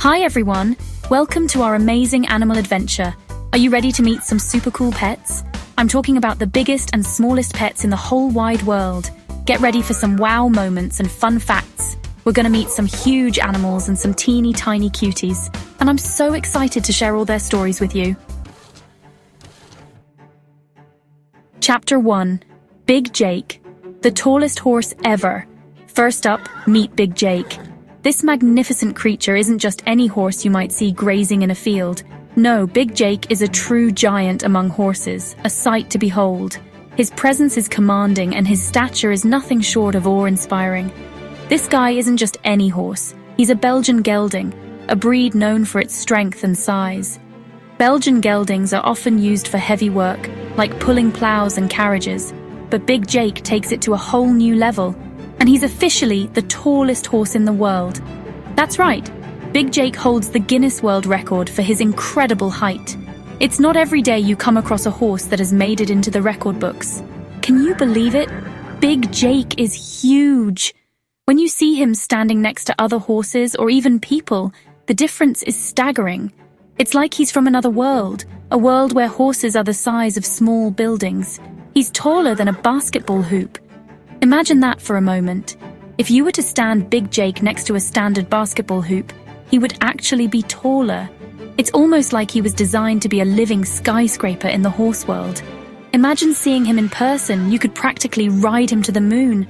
Hi everyone, welcome to our amazing animal adventure. Are you ready to meet some super cool pets? I'm talking about the biggest and smallest pets in the whole wide world. Get ready for some wow moments and fun facts. We're gonna meet some huge animals and some teeny tiny cuties, and I'm so excited to share all their stories with you. Chapter 1. Big Jake, the tallest horse ever. First up, meet Big Jake. This magnificent creature isn't just any horse you might see grazing in a field. No, Big Jake is a true giant among horses, a sight to behold. His presence is commanding and his stature is nothing short of awe-inspiring. This guy isn't just any horse, he's a Belgian gelding, a breed known for its strength and size. Belgian geldings are often used for heavy work, like pulling plows and carriages, but Big Jake takes it to a whole new level. And he's officially the tallest horse in the world. That's right, Big Jake holds the Guinness World Record for his incredible height. It's not every day you come across a horse that has made it into the record books. Can you believe it? Big Jake is huge. When you see him standing next to other horses or even people, the difference is staggering. It's like he's from another world, a world where horses are the size of small buildings. He's taller than a basketball hoop. Imagine that for a moment. If you were to stand Big Jake next to a standard basketball hoop, he would actually be taller. It's almost like he was designed to be a living skyscraper in the horse world. Imagine seeing him in person. You could practically ride him to the moon.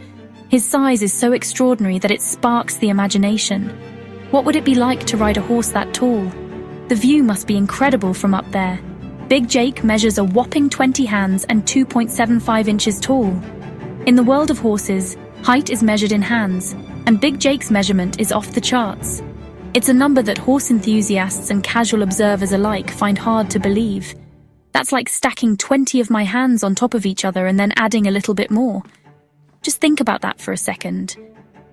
His size is so extraordinary that it sparks the imagination. What would it be like to ride a horse that tall? The view must be incredible from up there. Big Jake measures a whopping 20 hands and 2.75 inches tall. In the world of horses, height is measured in hands, and Big Jake's measurement is off the charts. It's a number that horse enthusiasts and casual observers alike find hard to believe. That's like stacking 20 of my hands on top of each other and then adding a little bit more. Just think about that for a second.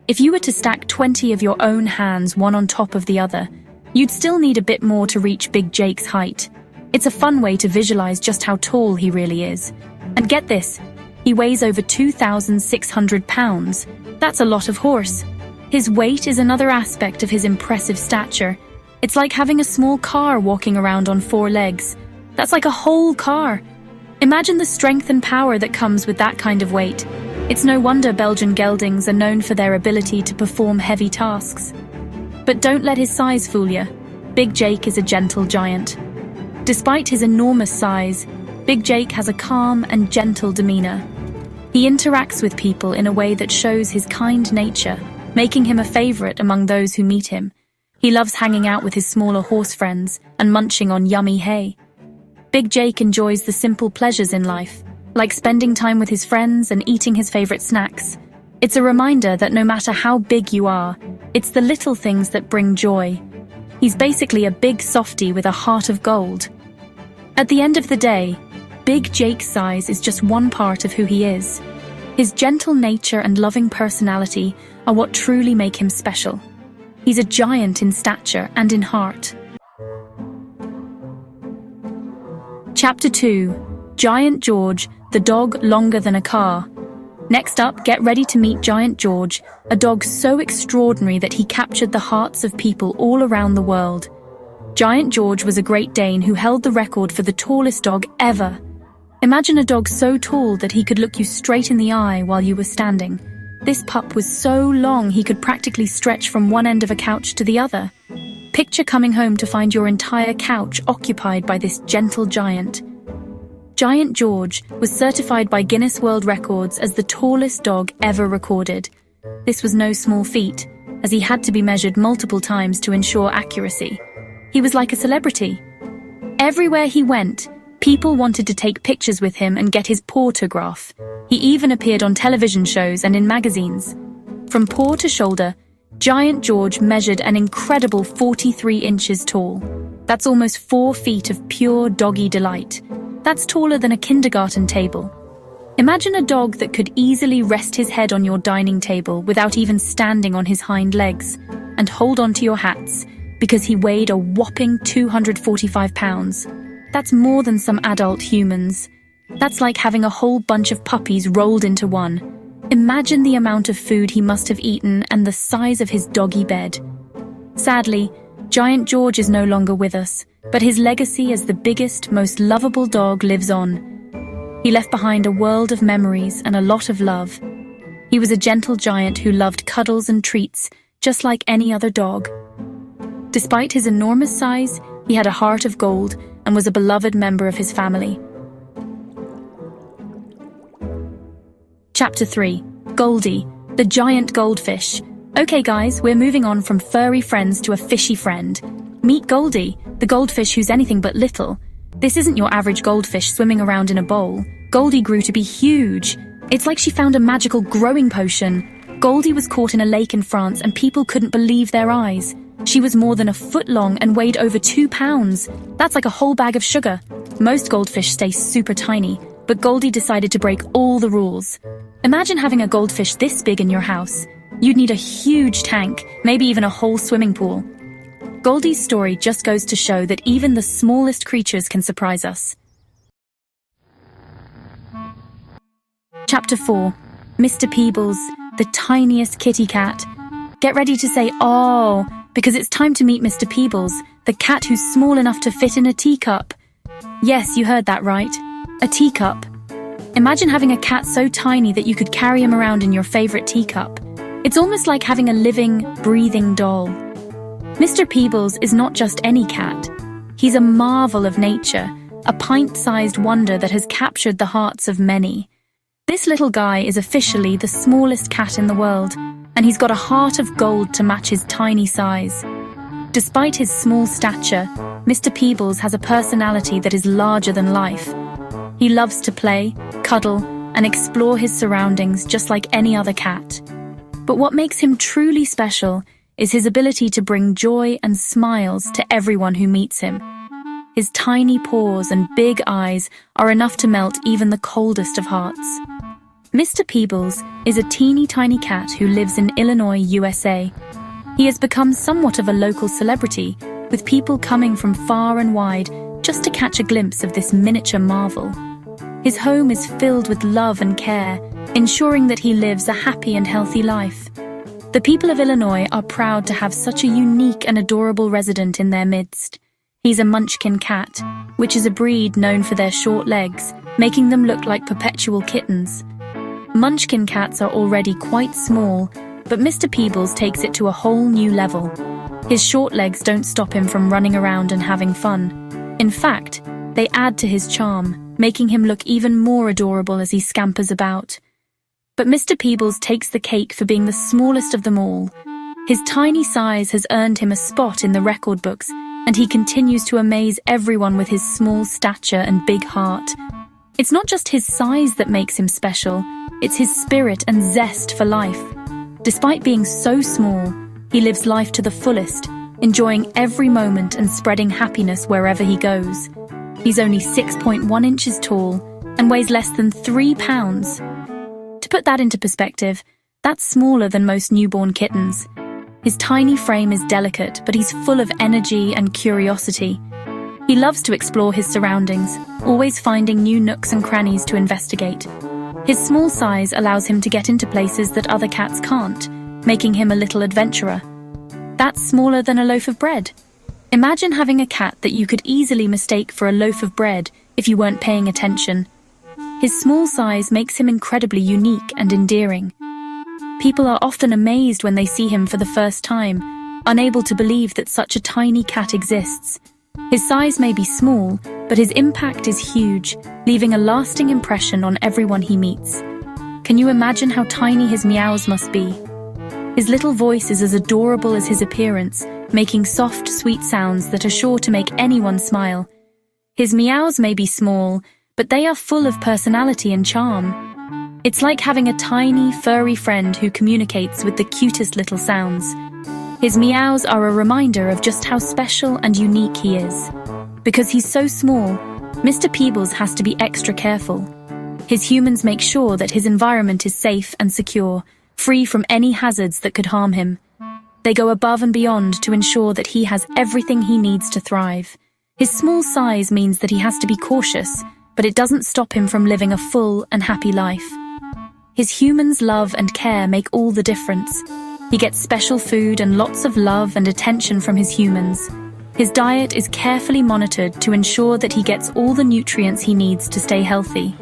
If you were to stack 20 of your own hands one on top of the other, you'd still need a bit more to reach Big Jake's height. It's a fun way to visualize just how tall he really is. And get this, he weighs over 2,600 pounds. That's a lot of horse. His weight is another aspect of his impressive stature. It's like having a small car walking around on 4 legs. That's like a whole car. Imagine the strength and power that comes with that kind of weight. It's no wonder Belgian geldings are known for their ability to perform heavy tasks. But don't let his size fool you. Big Jake is a gentle giant. Despite his enormous size, Big Jake has a calm and gentle demeanor. He interacts with people in a way that shows his kind nature, making him a favorite among those who meet him. He loves hanging out with his smaller horse friends and munching on yummy hay. Big Jake enjoys the simple pleasures in life, like spending time with his friends and eating his favorite snacks. It's a reminder that no matter how big you are, it's the little things that bring joy. He's basically a big softie with a heart of gold. At the end of the day, Big Jake's size is just one part of who he is. His gentle nature and loving personality are what truly make him special. He's a giant in stature and in heart. Chapter 2. Giant George, the dog longer than a car. Next up, get ready to meet Giant George, a dog so extraordinary that he captured the hearts of people all around the world. Giant George was a Great Dane who held the record for the tallest dog ever. Imagine a dog so tall that he could look you straight in the eye while you were standing. This pup was so long he could practically stretch from one end of a couch to the other. Picture coming home to find your entire couch occupied by this gentle giant. Giant George was certified by Guinness World Records as the tallest dog ever recorded. This was no small feat, as he had to be measured multiple times to ensure accuracy. He was like a celebrity. Everywhere he went, people wanted to take pictures with him and get his autograph. He even appeared on television shows and in magazines. From paw to shoulder, Giant George measured an incredible 43 inches tall. That's almost 4 feet of pure doggy delight. That's taller than a kindergarten table. Imagine a dog that could easily rest his head on your dining table without even standing on his hind legs, and hold on to your hats, because he weighed a whopping 245 pounds. That's more than some adult humans. That's like having a whole bunch of puppies rolled into one. Imagine the amount of food he must have eaten and the size of his doggy bed. Sadly, Giant George is no longer with us, but his legacy as the biggest, most lovable dog lives on. He left behind a world of memories and a lot of love. He was a gentle giant who loved cuddles and treats, just like any other dog. Despite his enormous size, he had a heart of gold and was a beloved member of his family. Chapter 3. Goldie, the giant goldfish. Okay guys, we're moving on from furry friends to a fishy friend. Meet Goldie, the goldfish who's anything but little. This isn't your average goldfish swimming around in a bowl. Goldie grew to be huge. It's like she found a magical growing potion. Goldie was caught in a lake in France and people couldn't believe their eyes. She was more than a foot long and weighed over 2 pounds. That's like a whole bag of sugar. Most goldfish stay super tiny, but Goldie decided to break all the rules. Imagine having a goldfish this big in your house. You'd need a huge tank, maybe even a whole swimming pool. Goldie's story just goes to show that even the smallest creatures can surprise us. Chapter 4. Mr. Peebles, the tiniest kitty cat. Get ready to say "oh," because it's time to meet Mr. Peebles, the cat who's small enough to fit in a teacup. Yes, you heard that right. A teacup. Imagine having a cat so tiny that you could carry him around in your favorite teacup. It's almost like having a living, breathing doll. Mr. Peebles is not just any cat. He's a marvel of nature, a pint-sized wonder that has captured the hearts of many. This little guy is officially the smallest cat in the world, and he's got a heart of gold to match his tiny size. Despite his small stature, Mr. Peebles has a personality that is larger than life. He loves to play, cuddle, and explore his surroundings just like any other cat. But what makes him truly special is his ability to bring joy and smiles to everyone who meets him. His tiny paws and big eyes are enough to melt even the coldest of hearts. Mr. Peebles is a teeny tiny cat who lives in Illinois, USA. He has become somewhat of a local celebrity, with people coming from far and wide just to catch a glimpse of this miniature marvel. His home is filled with love and care, ensuring that he lives a happy and healthy life. The people of Illinois are proud to have such a unique and adorable resident in their midst. He's a Munchkin cat, which is a breed known for their short legs, making them look like perpetual kittens. Munchkin cats are already quite small, but Mr. Peebles takes it to a whole new level. His short legs don't stop him from running around and having fun. In fact, they add to his charm, making him look even more adorable as he scampers about. But Mr. Peebles takes the cake for being the smallest of them all. His tiny size has earned him a spot in the record books, and he continues to amaze everyone with his small stature and big heart. It's not just his size that makes him special, it's his spirit and zest for life. Despite being so small, he lives life to the fullest, enjoying every moment and spreading happiness wherever he goes. He's only 6.1 inches tall and weighs less than 3 pounds. To put that into perspective, that's smaller than most newborn kittens. His tiny frame is delicate, but he's full of energy and curiosity. He loves to explore his surroundings, always finding new nooks and crannies to investigate. His small size allows him to get into places that other cats can't, making him a little adventurer. That's smaller than a loaf of bread. Imagine having a cat that you could easily mistake for a loaf of bread if you weren't paying attention. His small size makes him incredibly unique and endearing. People are often amazed when they see him for the first time, unable to believe that such a tiny cat exists. His size may be small, but his impact is huge, leaving a lasting impression on everyone he meets. Can you imagine how tiny his meows must be? His little voice is as adorable as his appearance, making soft, sweet sounds that are sure to make anyone smile. His meows may be small, but they are full of personality and charm. It's like having a tiny, furry friend who communicates with the cutest little sounds. His meows are a reminder of just how special and unique he is. Because he's so small, Mr. Peebles has to be extra careful. His humans make sure that his environment is safe and secure, free from any hazards that could harm him. They go above and beyond to ensure that he has everything he needs to thrive. His small size means that he has to be cautious, but it doesn't stop him from living a full and happy life. His humans' love and care make all the difference. He gets special food and lots of love and attention from his humans. His diet is carefully monitored to ensure that he gets all the nutrients he needs to stay healthy.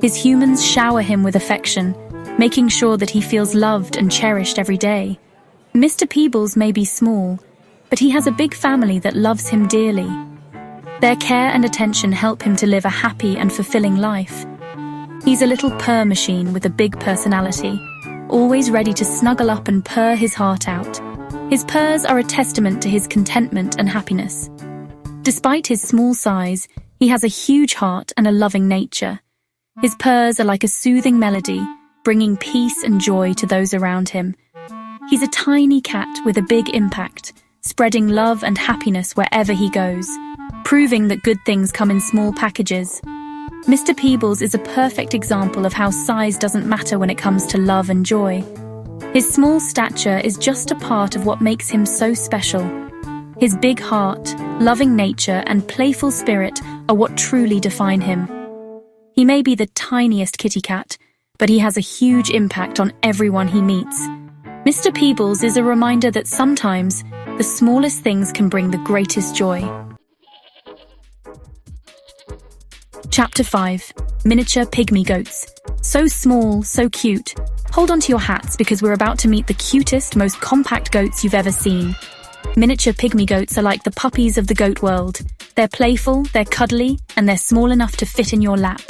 His humans shower him with affection, making sure that he feels loved and cherished every day. Mr. Peebles may be small, but he has a big family that loves him dearly. Their care and attention help him to live a happy and fulfilling life. He's a little purr machine with a big personality, always ready to snuggle up and purr his heart out. His purrs are a testament to his contentment and happiness. Despite his small size, he has a huge heart and a loving nature. His purrs are like a soothing melody, bringing peace and joy to those around him. He's a tiny cat with a big impact, spreading love and happiness wherever he goes, proving that good things come in small packages. Mr. Peebles is a perfect example of how size doesn't matter when it comes to love and joy. His small stature is just a part of what makes him so special. His big heart, loving nature, and playful spirit are what truly define him. He may be the tiniest kitty cat, but he has a huge impact on everyone he meets. Mr. Peebles is a reminder that sometimes the smallest things can bring the greatest joy. Chapter 5. Miniature Pygmy Goats. So small, so cute. Hold on to your hats because we're about to meet the cutest, most compact goats you've ever seen. Miniature pygmy goats are like the puppies of the goat world. They're playful, they're cuddly, and they're small enough to fit in your lap.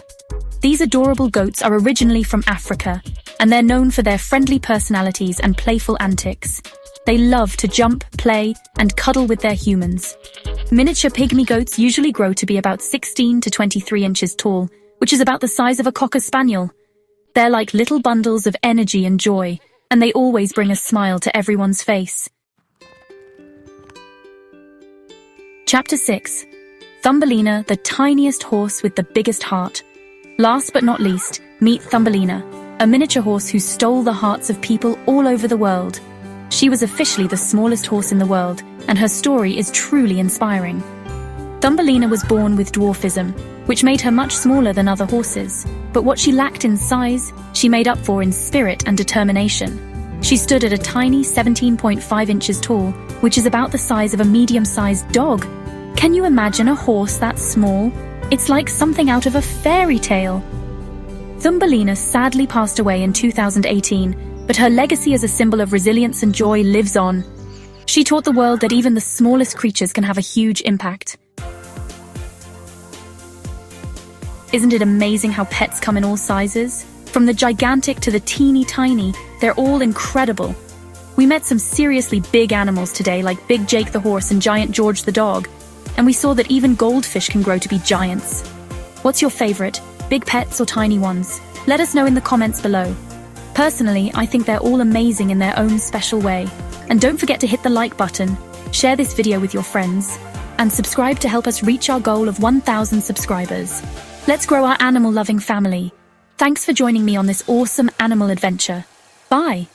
These adorable goats are originally from Africa, and they're known for their friendly personalities and playful antics. They love to jump, play, and cuddle with their humans. Miniature pygmy goats usually grow to be about 16 to 23 inches tall, which is about the size of a cocker spaniel. They're like little bundles of energy and joy, and they always bring a smile to everyone's face. Chapter 6. Thumbelina, the tiniest horse with the biggest heart. Last but not least, meet Thumbelina, a miniature horse who stole the hearts of people all over the world. She was officially the smallest horse in the world, and her story is truly inspiring. Thumbelina was born with dwarfism, which made her much smaller than other horses. But what she lacked in size, she made up for in spirit and determination. She stood at a tiny 17.5 inches tall, which is about the size of a medium-sized dog. Can you imagine a horse that small? It's like something out of a fairy tale. Thumbelina sadly passed away in 2018, but her legacy as a symbol of resilience and joy lives on. She taught the world that even the smallest creatures can have a huge impact. Isn't it amazing how pets come in all sizes? From the gigantic to the teeny tiny, they're all incredible. We met some seriously big animals today, like Big Jake the horse and Giant George the dog. And we saw that even goldfish can grow to be giants. What's your favorite, big pets or tiny ones? Let us know in the comments below. Personally, I think they're all amazing in their own special way. And don't forget to hit the like button, share this video with your friends, and subscribe to help us reach our goal of 1,000 subscribers. Let's grow our animal-loving family. Thanks for joining me on this awesome animal adventure. Bye!